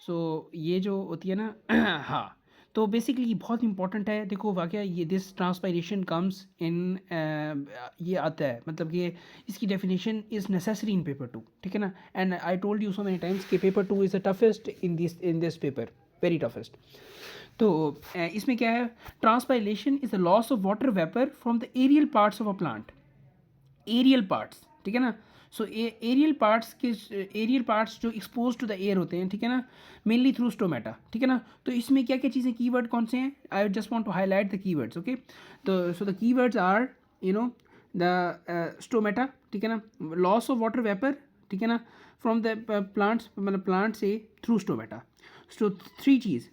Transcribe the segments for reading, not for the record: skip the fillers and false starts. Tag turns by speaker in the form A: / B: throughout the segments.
A: सो ये जो होती है ना हाँ, तो बेसिकली ये बहुत इंपॉर्टेंट है। देखो वाक़या ये दिस ट्रांसपायरेशन कम्स इन ये आता है, मतलब ये इसकी definition is necessary in paper 2, ठीक है ना। And I told you so many times कि paper 2 is the toughest in this paper, very toughest. तो इसमें क्या है, transpiration is the loss of water vapour from the aerial parts of a plant, aerial parts, ठीक है ना। So aerial parts जो expose to the air होते हैं, ठीक है ना, मेनली थ्रू स्टोमेटा, ठीक है ना। तो इसमें क्या क्या चीज़ें, कीवर्ड कौन से हैं, I just want to highlight the keywords, okay. तो so the keywords are, you know, the stomata, ठीक है ना, लॉस ऑफ वाटर वेपर, ठीक है ना, फ्रॉम द प्लांट्स, मतलब प्लांट से through stomata. So three cheese,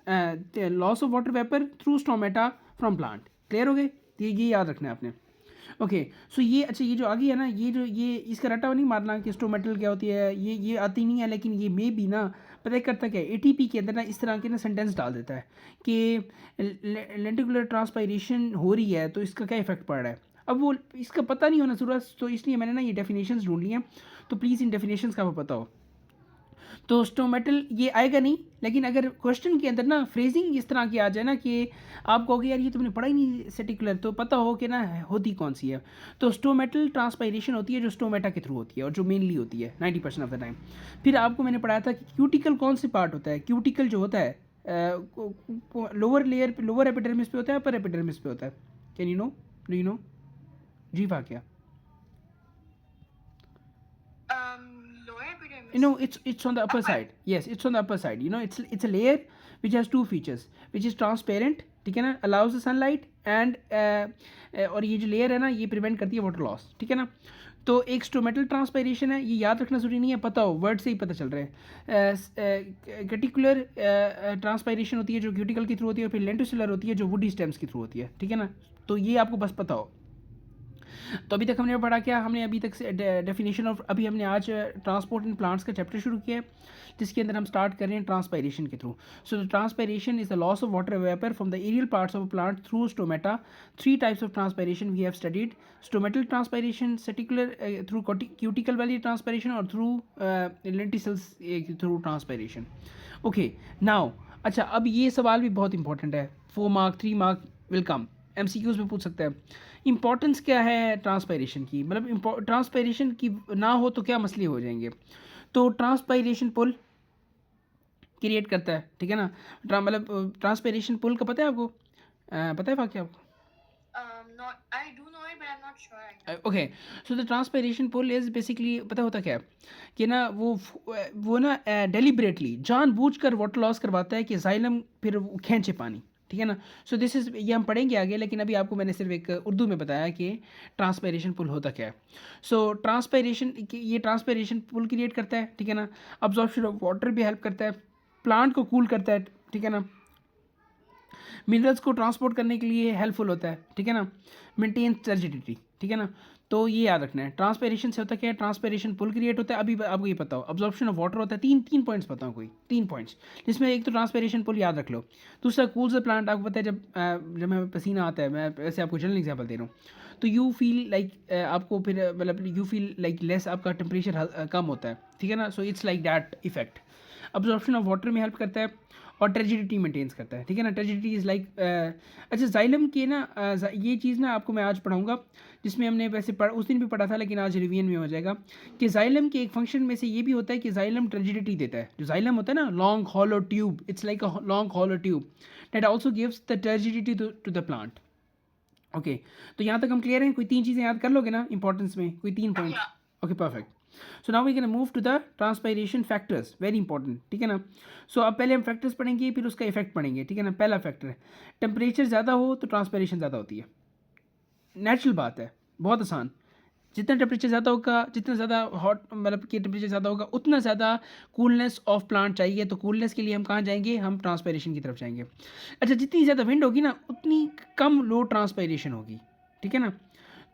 A: loss of water vapour through stomata from plant, clear हो गए। ये याद रखना है आपने, ओके। सो ये अच्छा, ये जो आगे है ना, ये इसका रट्टा नहीं मारना कि स्टोमेटल क्या होती है, ये आती नहीं है, लेकिन ये मे भी ना, पता है करता क्या है, एटीपी के अंदर ना इस तरह के ना सेंटेंस डाल देता है कि लेंटिकुलर ट्रांसपायरेशन हो रही है तो इसका क्या इफेक्ट पड़ रहा है। अब वो इसका पता नहीं होना ज़रूरत, तो इसलिए मैंने ना ये डेफिनेशंस ढूंढ ली हैं, तो प्लीज़ इन डेफिनेशंस का आपको पता हो। तो स्टोमेटल ये आएगा नहीं, लेकिन अगर क्वेश्चन के अंदर ना फ्रेजिंग इस तरह की आ जाए ना कि आप कहोगे यार ये तुमने पढ़ा ही नहीं सेटिकुलर, तो पता हो कि ना होती कौन सी है। तो स्टोमेटल ट्रांसपायरेशन होती है जो स्टोमेटा के थ्रू होती है और जो मेनली होती है 90% ऑफ द टाइम। फिर आपको मैंने पढ़ाया था कि क्यूटिकल कौन से पार्ट होता है, क्यूटिकल जो होता है लोअर लेयर, लोअर एपिडर्मिस पे होता है, अपर एपिडर्मिस पे होता है। Can you know, do you know? जी वाकया,
B: Lower
A: you
B: epidermis.
A: know, it's on the upper
B: Upper.
A: side, yes, it's on the upper side, you know, it's a layer which has two features, which is transparent, ठीक है ना, allows the sunlight and और ये जो layer है ना ये prevent करती है वाटर लॉस, ठीक है ना। तो एक स्टोमेटल ट्रांसपायरेशन है, ये याद रखना जरूरी नहीं है, पता हो, वर्ड से ही पता चल रहा है। क्यूटिकुलर ट्रांसपायरेशन होती है जो क्यूटिकल के थ्रू होती है, और फिर लेंटिकुलर होती है जो वुडी स्टेम्स के थ्रू होती है, ठीक है ना। तो ये आपको बस पता हो। तो अभी तक हमने पढ़ा क्या, हमने अभी तक से डेफिनेशन ऑफ, अभी हमने आज ट्रांसपोर्ट इन प्लांट्स का चैप्टर शुरू किया है, जिसके अंदर हम स्टार्ट कर रहे हैं ट्रांसपायरेशन के थ्रू। So the transpiration is the loss of water vapour from the aerial parts of plant through stomata. Three types of transpiration we have studied, stomatal transpiration, cuticular through cuticle वाली transpiration, और through lenticels through transpiration, okay. Now अच्छा, अब ये सवाल भी बहुत important है, 4 mark 3 mark will come, MCQs में पूछ सकते हैं। इंपॉर्टेंस क्या है ट्रांसपायरेशन की, मतलब ट्रांसपायरेशन की ना हो तो क्या मसले हो जाएंगे। तो ट्रांसपायरेशन पुल क्रिएट करता है, ठीक है ना। मतलब ट्रांसपायरेशन पुल का पता है आपको, पता है वाकई आपको?
B: Not. I do know it, but I'm not sure right now.
A: Okay. So the transpiration pull is basically, पता होता क्या है कि ना वो ना डेलिबरेटली जानबूझकर वाटर लॉस करवाता है कि जाइलम फिर वो खींचे पानी, ठीक है ना। सो दिस इज़, ये हम पढ़ेंगे आगे, लेकिन अभी आपको मैंने सिर्फ एक उर्दू में बताया कि ट्रांसपायरेशन पुल होता क्या है। सो ट्रांसपायरेशन, ये ट्रांसपायरेशन पुल क्रिएट करता है, ठीक है ना। अब्जॉर्प्शन ऑफ वाटर भी हेल्प करता है, प्लांट को कूल करता है, ठीक है ना, मिनरल्स को ट्रांसपोर्ट करने के लिए हेल्पफुल होता है, ठीक है ना, मेंटेन टर्जिडिटी, ठीक है ना। तो ये याद रखना है, ट्रांसपेरेशन से होता क्या है, ट्रांसपेरेशन पुल क्रिएट होता है, अभी आपको ये पता हो, अब्जॉर्प्शन ऑफ वाटर होता है, तीन तीन पॉइंट्स पता हो, कोई 3 पॉइंट्स, जिसमें एक तो ट्रांसपेरेशन पुल याद रख लो। दूसरा कूल्स द प्लांट, आपको पता है जब मैं पसीना आता है, मैं ऐसे आपको जनरल एग्जाम्पल दे रहा हूँ, तो यू फील लाइक आपको फिर मतलब यू फील लाइक लेस, आपका टेम्परेचर कम होता है, ठीक है ना। So it's like that effect. Absorption of water में हेल्प करता है, और टर्जिडिटी मेंटेन्स करता है, ठीक है ना। टर्जिडिटी इज़ लाइक अच्छा, जाइलम के ना ये चीज़ ना आपको मैं आज पढ़ाऊँगा, जिसमें हमने वैसे उस दिन भी पढ़ा था, लेकिन आज रिवीजन में हो जाएगा कि जाइलम के एक फंक्शन में से ये भी होता है कि जाइलम टर्जिडिटी देता है। जो जाइलम होता है ना, long hollow tube, it's like a long hollow tube that also gives the turgidity to the plant, okay. तो यहाँ तक हम क्लियर हैं, कोई 3 चीज़ें याद कर लोगे ना इंपॉर्टेंस में, कोई 3 points,
B: Yeah.
A: Okay perfect. So now we can move to the transpiration factors, very important, ठीक है ना। सो अब पहले हम फैक्टर्स पढ़ेंगे, फिर उसका इफेक्ट पढ़ेंगे, ठीक है ना। पहला फैक्टर है, टेम्परेचर ज़्यादा हो तो ट्रांसपायरेशन ज़्यादा होती है, नेचुरल बात है, बहुत आसान। जितना टेम्परेचर ज़्यादा होगा, जितना ज़्यादा हॉट, मतलब कि टेम्परेचर ज़्यादा होगा, उतना ज़्यादा कूलनेस ऑफ प्लांट चाहिए। तो कूलनेस के लिए हम कहाँ जाएंगे, हम ट्रांसपायरेशन की तरफ जाएंगे। अच्छा, जितनी ज़्यादा विंड होगी ना, उतनी कम लो ट्रांसपायरेशन होगी, ठीक है ना।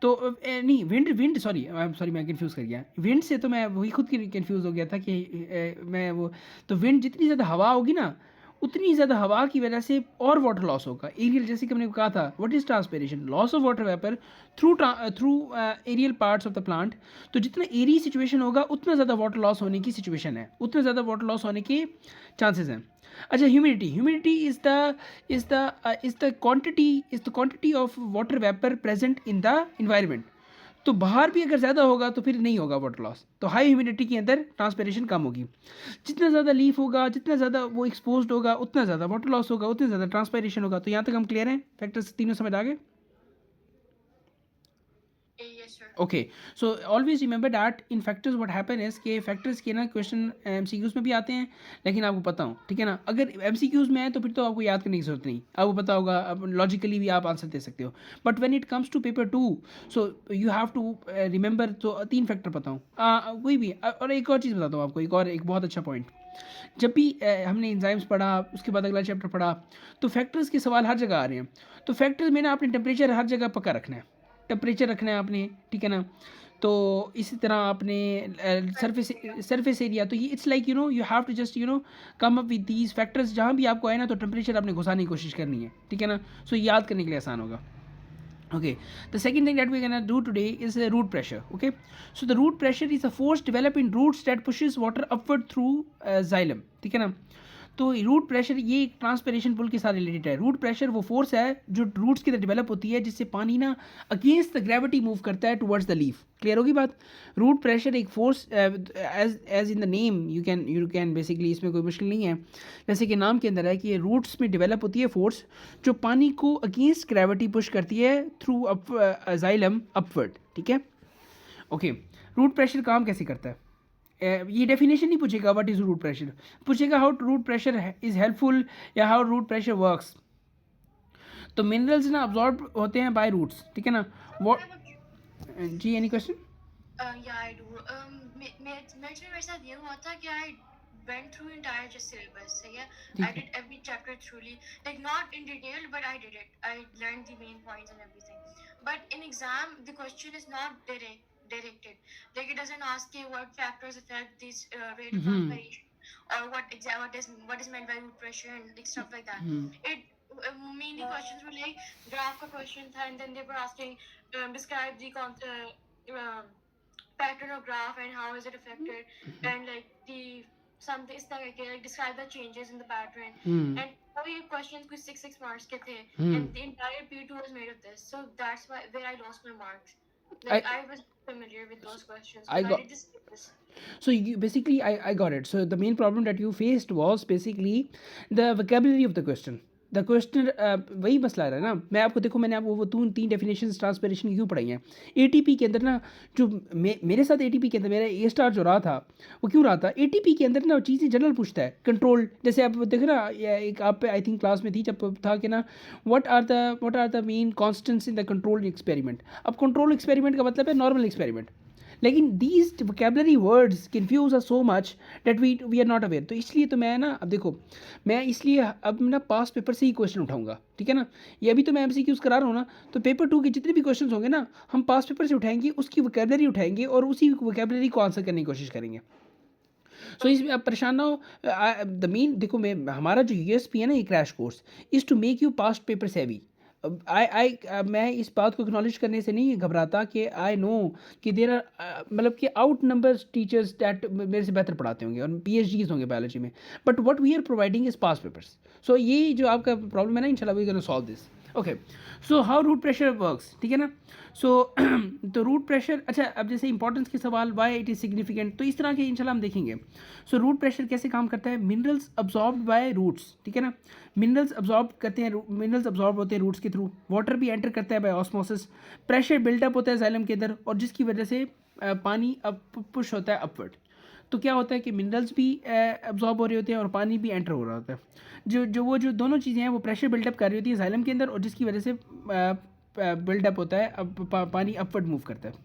A: तो नहीं, विंड विंड सॉरी सॉरी, मैं कन्फ्यूज़ कर गया, विंड से तो मैं वही खुद की कन्फ्यूज़ हो गया था कि मैं वो, तो विंड जितनी ज़्यादा हवा होगी ना, उतनी ज़्यादा हवा की वजह से और वाटर लॉस होगा। एरियल, जैसे कि हमने कहा था, what is transpiration? Loss of water vapour through through aerial parts of the plant. तो जितना एरी सिचुएशन होगा उतना ज़्यादा वाटर लॉस होने की सिचुएशन है, उतना ज़्यादा वाटर लॉस होने के चांसेस हैं। अच्छा, humidity is the quantity of water vapour present in the environment. तो बाहर भी अगर ज़्यादा होगा तो फिर नहीं होगा वाटर लॉस। तो हाई ह्यूमिडिटी के अंदर ट्रांसपिरेशन कम होगी। जितना ज़्यादा लीफ होगा, जितना ज़्यादा वो एक्सपोज्ड होगा, उतना ज़्यादा वाटर लॉस होगा, उतना ज़्यादा ट्रांसपिरेशन होगा। तो यहाँ तक हम क्लियर हैं? फैक्टर्स तीनों समझ आ गए?
B: Yes, sir.
A: Okay, so always remember that in factors what happen is कि फैक्टर्स के ना क्वेश्चन एमसीक्यूज में भी आते हैं, लेकिन आपको पता हो, ठीक है ना? अगर एमसीक्यूज में है तो फिर तो आपको याद करने की जरूरत नहीं, आपको पता होगा, अब लॉजिकली भी आप आंसर दे सकते हो। But when it comes to paper 2, so you have to remember. तो 3 फैक्टर पता हूँ, कोई भी। और एक और चीज़ बताता हूँ आपको, एक बहुत अच्छा पॉइंट। जब भी हमने एंजाइम्स पढ़ा, उसके बाद अगला चैप्टर पढ़ा, तो फैक्टर्स के सवाल हर जगह आ रहे हैं। तो फैक्टर्स में ना आपने टेम्परेचर हर जगह पक्का रखना है, टेम्परेचर रखना है आपने, ठीक है ना? तो इसी तरह आपने सरफेस एरिया, तो ये it's like you have to just come up with these factors. जहाँ भी आपको आए ना, तो टेम्परेचर आपने घुसाने की कोशिश करनी है, ठीक है ना? सो याद करने के लिए आसान होगा। Okay, the second thing that we're gonna do today is the root pressure. Okay, so the root pressure is a force developed in roots that pushes water upward through xylem. ठीक है ना? तो रूट प्रेशर ये एक transpiration pull के साथ related है। Root pressure वो फोर्स है जो रूट्स के अंदर डेवलप होती है, जिससे पानी ना अगेंस्ट द ग्रेविटी मूव करता है टुवर्ड्स द लीफ। क्लियर होगी बात? रूट प्रेशर एक force, as in the name you can basically, इसमें कोई मुश्किल नहीं है, जैसे कि नाम के अंदर है कि ये रूट्स में डेवलप होती है फोर्स जो पानी को अगेंस्ट ग्रेविटी पुश करती है थ्रू जाइलम अपवर्ड। ठीक है, ओके। रूट प्रेशर काम कैसे करता है? ये डेफिनेशन नहीं पूछेगा व्हाट इज रूट प्रेशर, पूछेगा how root pressure is helpful या हाउ रूट प्रेशर वर्क्स। तो मिनरल्स ना अब्जॉर्ब होते हैं बाय रूट्स, ठीक है ना? व्हाट जी, any question?
B: Yeah, I do. मेरे साथ ये हुआ था कि I went through entire just syllabus. सही है? I did every chapter truly, like not in detail, but I did it. I learned the main points and everything. But in exam, the question is not directed. Like it doesn't ask you what factors affect this rate of transpiration, or what is meant by root pressure and like stuff like that. It mainly questions were like graph का question था, and then they were asking describe the pattern of graph and how is it affected, and like the something is like describe the changes in the pattern, and all your questions कुछ 6 marks के थे, and the entire P2 was made of this, so that's where I lost my marks. Like I was familiar with those questions, but I did this.
A: So you basically, I got it. So the main problem that you faced was basically the vocabulary of the question. The question वही मसला रहा है ना। मैं आपको देखो, मैंने आपको वो तीन डेफिनेशन ट्रांसपिरेशन की क्यों पढ़ाई हैं। एटीपी के अंदर ना, जो मेरे साथ एटीपी के अंदर मेरा ए स्टार जो रहा था, वो क्यों रहा था? एटीपी के अंदर ना चीज़ें जनरल पूछता है, कंट्रोल। जैसे आप देखो ना, एक आप आई थिंक क्लास में थी जब था कि ना, what are the main constants in the control experiment. अब कंट्रोल एक्सपेरिमेंट का मतलब है नॉर्मल एक्सपेरिमेंट, लेकिन these vocabulary words confuse are so much that we are not aware. तो इसलिए तो मैं ना, अब देखो, मैं इसलिए अब ना पास पेपर से ही क्वेश्चन उठाऊंगा, ठीक है ना? ये अभी तो मैं एमसीक्यूज करा रहा हूँ ना, तो पेपर 2 के जितने भी क्वेश्चन होंगे ना, हम पास पेपर से उठाएंगे, उसकी वोकेबलरी उठाएंगे और उसी वोकेबलरी को आंसर करने की कोशिश करेंगे। सो इसमें आप परेशान ना हो। द मेन देखो, हमारा जो यूएसपी है ना, ये crash course is to make you past paper heavy. मैं इस बात को एक्नॉलेज करने से नहीं घबराता कि आई नो कि देर आर मतलब कि आउट नंबर टीचर्स डैट मेरे से बेहतर पढ़ाते होंगे और PhDs होंगे बायोलॉजी में, but what we are providing is past papers. So ये जो आपका प्रॉब्लम है ना, इंशाल्लाह we gonna solve this. Okay, so how root pressure works, ठीक है ना? सो तो रूट प्रेशर, अच्छा, अब जैसे इंपॉर्टेंस के सवाल, वाई इट इज़ सिग्निफिकेंट, तो इस तरह के इंशाल्लाह हम देखेंगे। सो रूट प्रेशर कैसे काम करता है? मिनरल्स अब्जॉर्ब बाय रूट्स, ठीक है ना? मिनरल्स अब्जॉर्ब करते हैं, मिनरल्स अब्जॉर्ब होते हैं रूट्स के थ्रू। वाटर भी एंटर करता है बाय ऑस्मोसिस। प्रेशर बिल्डअप होता है जाइलम के अंदर, और जिसकी वजह से पानी अप पुश होता है अपवर्ड। तो क्या होता है कि मिनरल्स भी अब्जॉर्ब हो रहे होते हैं और पानी भी एंटर हो रहा होता है। जो दोनों चीज़ें हैं वो प्रेशर बिल्डअप कर रही होती है जाइलम के अंदर, और जिसकी वजह से बिल्डअप होता है, अब पानी अपवर्ड मूव करता है।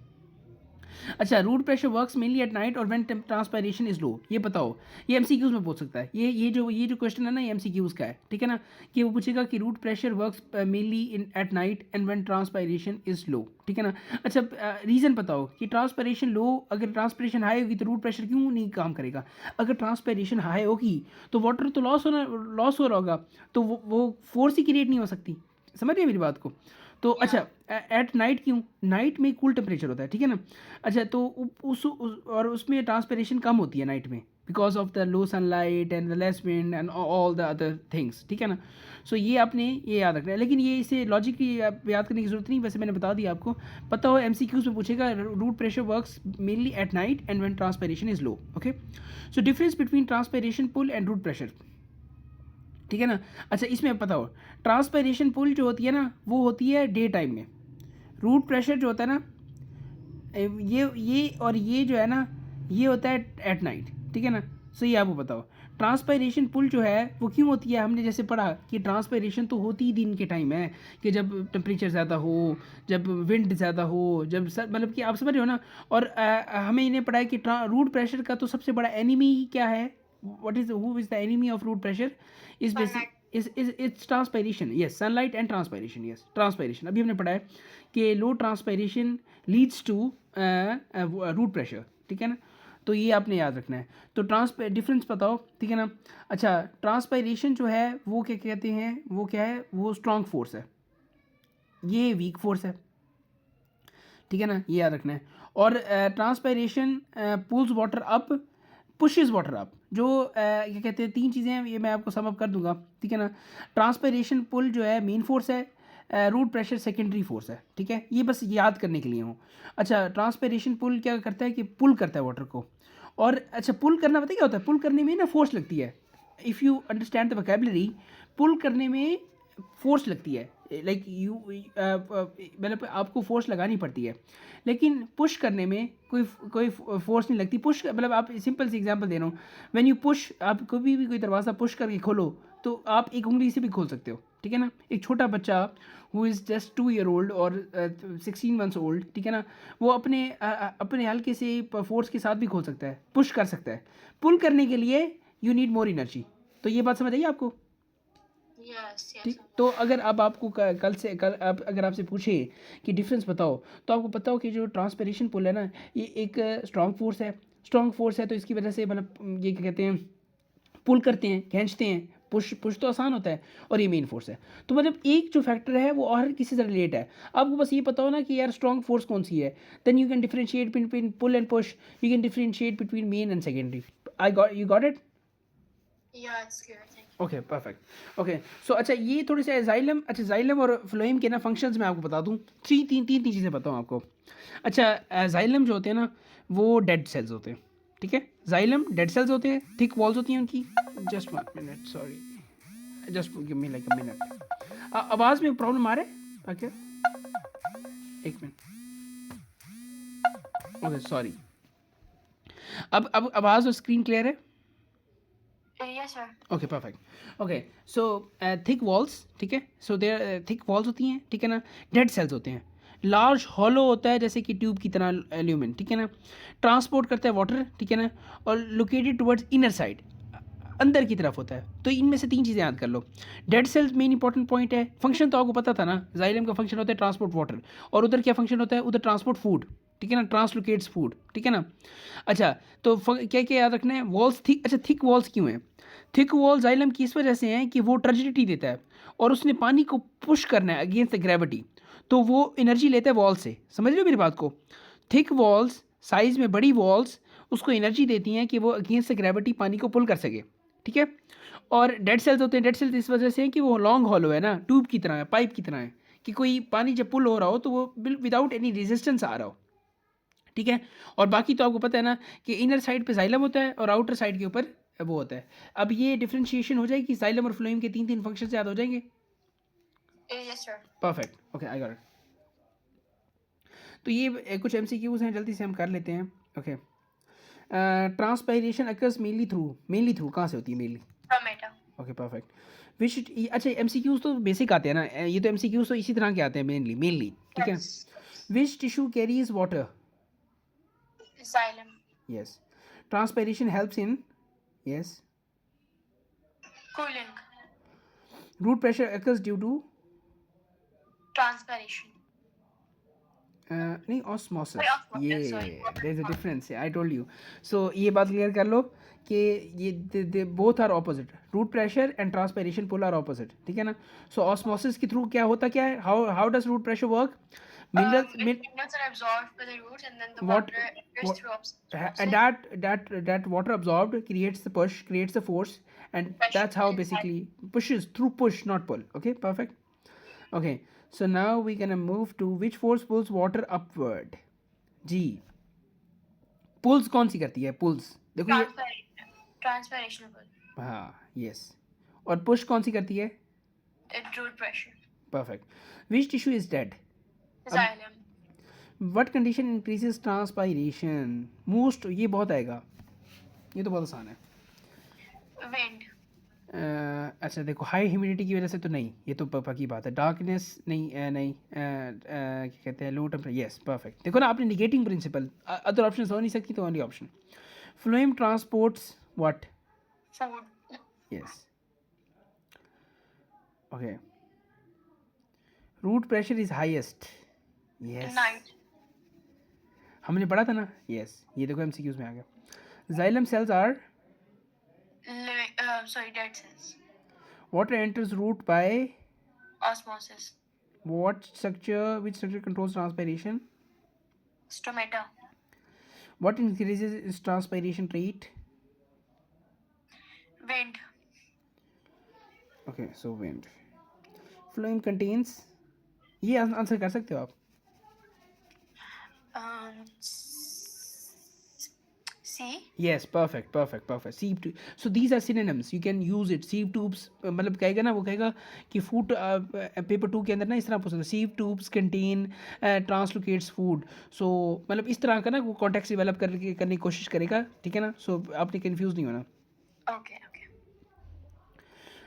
A: अच्छा, root pressure works mainly at night और व्हेन ट्रांसपायरेशन इज लो, ये बताओ। ये एमसीक्यूज में पूछ सकता है, ये जो क्वेश्चन है ना, ये एमसीक्यूज का है, ठीक है ना। कि वो पूछेगा कि root pressure works mainly in at night and when transpiration is low, ठीक है ना। अच्छा, रीज़न बताओ कि ट्रांसपायरेशन लो, अगर ट्रांसपायरेशन हाई होगी तो रूट प्रेशर क्यों नहीं काम करेगा। अगर ट्रांसपायरेशन हाई होगी तो वाटर तो लॉस हो रहा होगा, तो वो फोर्स ही क्रिएट नहीं हो सकती। समझ रहे हैं मेरी बात को। तो अच्छा, एट नाइट क्यों, नाइट में कूल टेम्परेचर होता है, ठीक है ना। अच्छा, तो और उसमें ट्रांसपिरेशन कम होती है नाइट में, because of the low sunlight and the less wind and all the other things, ठीक है ना। सो ये आपने ये याद रखना है, लेकिन ये इसे लॉजिक की याद करने की जरूरत नहीं, वैसे मैंने बता दिया आपको। पता हो एमसीक्यूज में पूछेगा root pressure works mainly at night and when transpiration is low. Okay, so difference between transpiration pull and root pressure, ठीक है ना। अच्छा, इसमें पता हो ट्रांसपायरेशन पुल जो होती है ना, वो होती है डे टाइम में। रूट प्रेशर जो होता है ना, ये और ये जो है ना, ये होता है एट नाइट, ठीक है ना। सो ये आपको बताओ ट्रांसपायरेशन पुल जो है वो क्यों होती है। हमने जैसे पढ़ा कि ट्रांसपायरेशन तो होती ही दिन के टाइम है, कि जब टेम्परेचर ज़्यादा हो, जब विंड ज़्यादा हो, जब मतलब कि आप समझ रहे हो ना। और हमें इन्हें पढ़ा है कि रूट प्रेशर का तो सबसे बड़ा एनिमी क्या है, what is who is the enemy of root pressure is basic
B: Sunlight.
A: is it's transpiration. Yes, sunlight and transpiration. Yes, transpiration अभी हमने पढ़ा है कि low transpiration leads to root pressure, ठीक है ना। तो ये आपने याद रखना है। तो डिफरेंस बताओ, ठीक है ना। अच्छा, ट्रांसपायरेशन जो है वो क्या कहते हैं, वो क्या है, वो स्ट्रॉन्ग फोर्स है, ये वीक फोर्स है, ठीक है ना, ये याद रखना है। और transpiration pulls water up, pushes water up. जो क्या कहते हैं, तीन चीज़ें हैं, ये मैं आपको सम अप कर दूंगा, ठीक है ना। ट्रांसपायरेशन पुल जो है मेन फोर्स है, रूट प्रेशर सेकेंडरी फोर्स है, ठीक है। ये बस याद करने के लिए हूँ। अच्छा, ट्रांसपायरेशन पुल क्या करता है कि पुल करता है वाटर को। और अच्छा, पुल करना पता है क्या होता है, पुल करने में ना फोर्स लगती है। If you understand the vocabulary, pull करने में फोर्स लगती है, लाइक यू मतलब आपको फोर्स लगानी पड़ती है। लेकिन पुश करने में कोई फोर्स नहीं लगती। पुश मतलब आप सिंपल सी एग्जांपल दे रहा हूँ, व्हेन यू पुश, आप कभी भी कोई दरवाज़ा पुश करके खोलो तो आप एक उंगली से भी खोल सकते हो, ठीक है ना। एक छोटा बच्चा who is just 2 year old और 16 months old, ठीक है ना, वो अपने हल्के से फोर्स के साथ भी खोल सकता है, पुश कर सकता है। पुल करने के लिए यू नीड मोर एनर्जी। तो ये बात समझ आई आपको,
B: Yes, yes.
A: ठीक। तो अगर अब आपको कल आप अगर आपसे पूछे कि डिफरेंस बताओ, तो आपको पता हो कि जो ट्रांसपिरेशन पुल है ना, ये एक स्ट्रॉन्ग फोर्स है। तो इसकी वजह से मतलब ये क्या कहते हैं, पुल करते हैं, खींचते हैं। पुश तो आसान होता है, और ये मेन फोर्स है। तो मतलब एक जो फैक्टर है वो और किसी से रिलेट है। आपको बस ये पता हो ना कि यार स्ट्रॉन्ग फोर्स कौन सी है, then you can differentiate between pull and push, you can differentiate between main and secondary. You got it.
B: Yeah, it's clear. Thank you.
A: Okay, perfect. Okay, so अच्छा, ये थोड़ी सा जाइलम, अच्छा जाइलम और phloem के ना फंक्शंस मैं आपको बता दूँ। तीन चीज़ें बताऊँ आपको। अच्छा, जाइलम जो होते हैं ना, वो डेड सेल्स होते हैं, ठीक है। जाइलम डेड सेल्स होते हैं, थिक वॉल्स होती हैं उनकी। Just 1 minute, sorry, just give me like a minute. आवाज़ में प्रॉब्लम आ रहा है, ओके, एक मिनट। Okay, sorry. अब आवाज़ और स्क्रीन क्लियर है।
B: Yes, sir.
A: Okay, perfect. Okay, so thick walls, ठीक है। सो देयर थिक वॉल्स होती हैं, ठीक है ना। डेड सेल्स होते हैं, लार्ज हॉलो होता है जैसे कि ट्यूब की तरह ल्यूमेन, ठीक है ना। ट्रांसपोर्ट करता है वाटर, ठीक है ना। और लोकेटेड टुवर्ड्स इनर साइड, अंदर की तरफ होता है। तो इनमें से तीन चीज़ें याद कर लो। Dead cells main important point है। फंक्शन तो आपको पता था ना, जाइलम का फंक्शन होता है ट्रांसपोर्ट वाटर, और उधर क्या फंक्शन होता है, उधर ट्रांसपोर्ट फूड, ठीक है ना, ट्रांसलोकेट्स फूड, ठीक है ना। अच्छा, तो क्या क्या याद रखना है, वॉल्स थिक। अच्छा, थिक वॉल्स क्यों हैं, थिक वॉल जाइलम की इस वजह से हैं कि वो टर्जिडिटी देता है, और उसने पानी को पुश करना है अगेंस्ट द ग्रेविटी, तो वो एनर्जी लेता है वॉल से। समझ रहे हो मेरी बात को। थिक वॉल्स, साइज में बड़ी वॉल्स, उसको एनर्जी देती हैं कि वो अगेंस्ट द ग्रेविटी पानी को पुल कर सके, ठीक है। और डेड सेल्स होते हैं, डेड सेल्स इस वजह से हैं कि वो लॉन्ग हॉलो है ना, ट्यूब की तरह है, पाइप की तरह है, कि कोई पानी जब पुल हो रहा हो तो वो विदाउट एनी रेजिस्टेंस आ रहा हो, ठीक है। और बाकी तो आपको पता है ना कि इनर साइड पे जाइलम होता है और आउटर साइड के ऊपर वो होता है। अब ये डिफरेंशिएशन हो जाएगी, जाइलम और फ्लोएम के तीन फंक्शन याद हो जाएंगे।
B: Yes, sir.
A: Perfect, okay, I got it. तो ये कुछ एमसीक्यूज हैं, जल्दी से हम कर लेते हैं। Okay, transpiration occurs mainly through कहाँ से होती है mainly.
B: From Meta.
A: Okay, perfect. Which, अच्छा, एमसीक्यूज तो बेसिक आते हैं ना, ये तो एमसीक्यूज तो इसी तरह के आते हैं मेनली, ठीक है।
B: Yes.
A: Which tissue carries water,
B: Xylem.
A: Yes. Transpiration helps in, yes.
B: Cooling.
A: Root pressure occurs due to
B: Transpiration.
A: नहीं osmosis.
B: Osmosis, sorry.
A: Yeah, there's a difference. I told you. So ये बात क्लियर कर लो कि ये they both are opposite. Root pressure and transpiration polar opposite. ठीक है ना? So osmosis के through क्या होता क्या है? How does root pressure work? Minerals,
B: Minerals are absorbed by the roots, and then the
A: what,
B: water enters
A: what
B: through
A: and
B: osmosis.
A: that water absorbed creates the push, creates the force, and that's how basically pushes through push, not pull. Okay, perfect. Okay, so now we're gonna move to which force pulls water upward. G. Pulls कौन सी करती है? Pools देखो ये,
B: Transpiration pull.
A: हाँ yes, और push कौन सी करती है?
B: Root pressure.
A: Perfect. Which tissue is dead?
B: Xylem.
A: What condition increases transpiration most? ये बहुत आएगा, ये तो बहुत आसान है.
B: Wind.
A: अच्छा देखो, हाई ह्यूमिडिटी की वजह से तो नहीं, ये तो पापा की बात है. डार्कनेस नहीं, नहीं क्या कहते हैं, लो टेम्परेचर. Yes perfect. देखो ना, आपने निगेटिंग प्रिंसिपल, अदर ऑप्शन हो नहीं सकती, तो only option. Phloem transports what?
B: Food.
A: Yes. Okay. Root pressure is highest. Yes,
B: Night.
A: हमने पढ़ा था ना. यस, ये देखो एमसीक्यूज में आ गया. Xylem cells are,
B: Sorry, dead cells.
A: water enters root by
B: Osmosis.
A: what structure? Which structure controls transpiration?
B: Stomata.
A: What increases its transpiration rate?
B: Wind.
A: Okay, so wind. Phloem contains, ये answer कर सकते हो आप.
B: C.
A: Yes, perfect. Sieve tube. So these are synonyms. You can use it. Sieve tubes, मतलब कहेगा ना, वो कहेगा कि food paper 2 के अंदर ना इस तरह पूछता है. Sieve tubes contain translocates food. So मतलब इस तरह का ना वो context develop करने की कोशिश करेगा. ठीक है ना? So आपने confused नहीं होना.
B: Okay.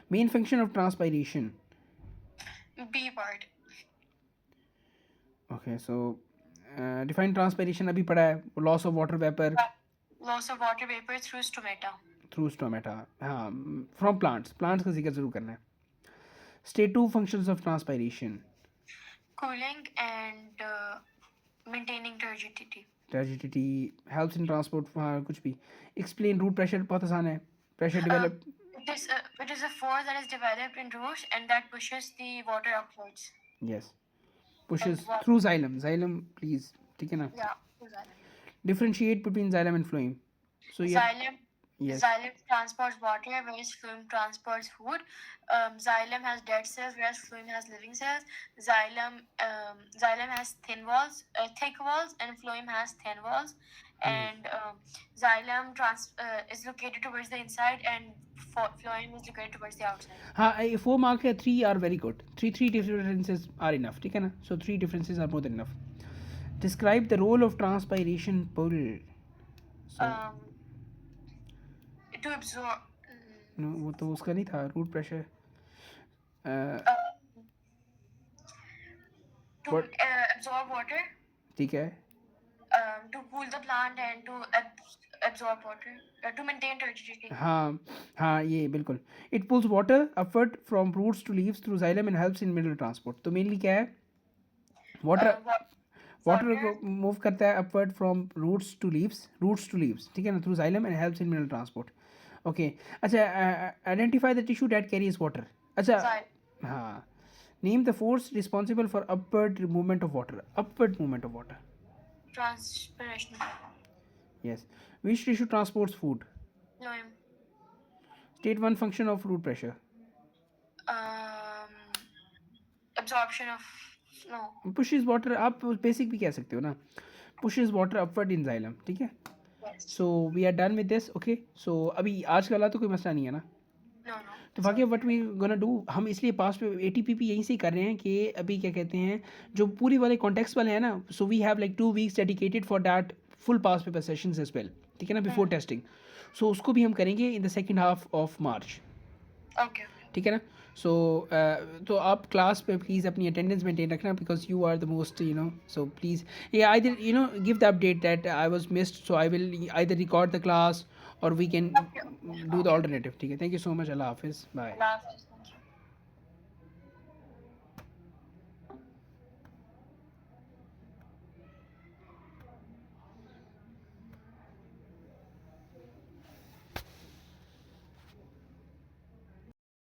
A: Main function of transpiration.
B: B part.
A: Okay, so define transpiration अभी पढ़ा है. Loss of water vapor
B: Loss of water vapor through stomata.
A: through stomata. हाँ, from plants का जिक्र जरूर करना है. State 2 functions of transpiration.
B: Cooling and maintaining turgidity.
A: Turgidity helps in transport. हाँ, कुछ भी. Explain root pressure, बहुत आसान है. Pressure develop.
B: It is a force that is developed in roots and that pushes the water upwards.
A: Yes. Pushes through xylem. Xylem, please. ठीक है ना?
B: Yeah, through xylem.
A: Differentiate between xylem and phloem. So
B: Xylem.
A: Yes.
B: Xylem transports water, whereas phloem transports food. Xylem has dead cells, whereas phloem has living cells. Xylem has thick walls, and phloem has thin walls. And xylem is located towards the inside, and phloem is located towards the outside.
A: हाँ, 4 mark है. 3 are very good. Three differences are enough. ठीक है ना? So 3 differences are more than enough. Describe the role of transpiration pull. So,
B: to absorb.
A: no, वो तो उसका नहीं था. Root pressure.
B: To absorb water.
A: ठीक है.
B: To cool the plant and to absorb water. To maintain turgidity.
A: हाँ ये बिल्कुल. It pulls water upward from roots to leaves through xylem and helps in mineral transport. तो mainly क्या है? Water को move करता है upward from roots to leaves, ठीक है ना, through xylem and helps in mineral transport. Okay. अच्छा, identify the tissue that carries water. अच्छा, हाँ, name the force responsible for upward movement of water.
B: Transpiration.
A: Yes. Which tissue transports food?
B: Phloem.
A: State one function of root pressure.
B: Absorption of
A: Pushes water, आप basic भी कह सकते हो ना. Pushes water upward in xylem. ठीक है. So we are done with this. Okay. So अभी आज का वाला तो कोई मसला नहीं है ना. तो बाकी व्हाट वी गोना डू, हम इसलिए पास पे एटीपीपी यहीं से ही कर रहे हैं कि अभी क्या कहते हैं, जो पूरी वाले कॉन्टेक्स्ट वाले हैं ना, so we have like 2 weeks dedicated for that full past paper sessions as well. ठीक है ना, बिफोर टेस्टिंग. सो उसको भी हम करेंगे in the second half of March.
B: Okay.
A: ठीक है ना. सो तो आप क्लास पे प्लीज़ अपनी अटेंडेंस मेंटेन रखना because you are the most you know so please ये either you know give the update that I was missed so I will either record the class और we can
B: Okay,
A: do the
B: okay.
A: Alternative ठीक है thank you so much अल्लाह हाफिज़ bye
B: Allah Hafiz.